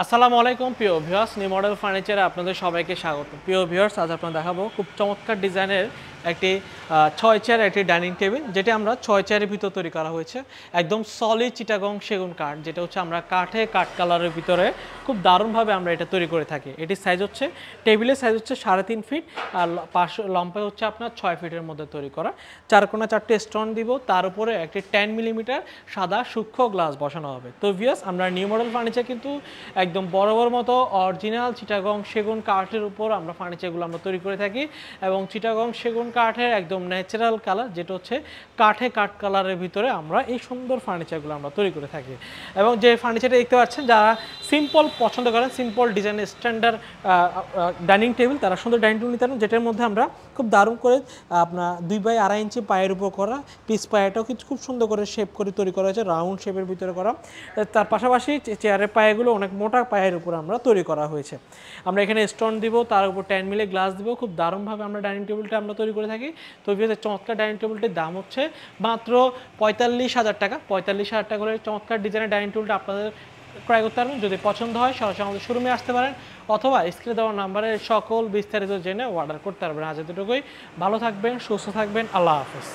আসসালামু আলাইকুম প্রিয় ভিউয়ার্স, নিউ মডেল ফার্নিচারে আপনাদের সবাইকে স্বাগত। প্রিয় ভিউয়ার্স, আজ আপনাদের দেখাবো খুব চমৎকার ডিজাইনের একটি 6 চেয়ার একটি ডাইনিং টেবিল, যেটা আমরা 6 চেয়ারের ভিতর তৈরি করা হয়েছে। একদম সলিড চিটাগং সেগুন কাঠ, যেটা হচ্ছে আমরা কাঠ কালারের ভিতরে খুব দারুণভাবে আমরা এটা তৈরি করে থাকি। এটির সাইজ হচ্ছে, টেবিলের সাইজ হচ্ছে 3.5 ফিট, আর পাশে লম্বায় হচ্ছে আপনার 6 ফিটের মধ্যে তৈরি করা। চারকোনা 4টে স্টোন দিব, তার উপরে একটি 10 মিলিমিটার সাদা সূক্ষ্ম গ্লাস বসানো হবে। তো ভিউয়ার্স, আমরা নিউ মডেল ফার্নিচার কিন্তু একদম বরাবর মতো অরিজিনাল চিটাগং সেগুন কাঠের উপর আমরা ফার্নিচারগুলো আমরা তৈরি করে থাকি, এবং চিটাগং সেগুন কাঠের একদম ন্যাচারাল কালার, যেটা হচ্ছে কাঠ কালারের ভিতরে আমরা এই সুন্দর ফার্নিচারগুলো আমরা তৈরি করে থাকি। এবং যে ফার্নিচারটা দেখতে পাচ্ছেন, যারা সিম্পল পছন্দ করেন, সিম্পল ডিজাইনের স্ট্যান্ডার্ড ডাইনিং টেবিল, তারা সুন্দর ডাইনিং টেবিল নিতে পারেন, যেটার মধ্যে আমরা খুব দারুণ করে আপনার 2x2.5 ইঞ্চি পায়ের উপর করা, পিস পায়াটাও কিন্তু খুব সুন্দর করে শেপ করে তৈরি করা হয়েছে, রাউন্ড শেপের ভিতরে করা। তার পাশাপাশি চেয়ারের পায়েগুলো অনেক মোটা পায়ের উপর আমরা তৈরি করা হয়েছে। আমরা এখানে স্টোন দিব, তার উপর 10 মিলি গ্লাস দিব, খুব দারুণভাবে আমরা ডাইনিং টেবিলটা আমরা তৈরি করে থাকি। তো চমৎকার ডাইনিং টেবিলটির দাম হচ্ছে মাত্র 45,000 টাকা। 45,000 টাকা করে চমৎকার ডিজাইনের ডাইনিং টেবিলটা আপনাদের ক্রয় করতে পারবেন। যদি পছন্দ হয় সরাসরি আমাদের শোরুমে আসতে পারেন, অথবা স্ক্রিনে দেওয়া নাম্বারে সকল বিস্তারিত জেনে অর্ডার করতে পারবেন। আজ এতটুকুই। ভালো থাকবেন, সুস্থ থাকবেন, আল্লাহ হাফেজ।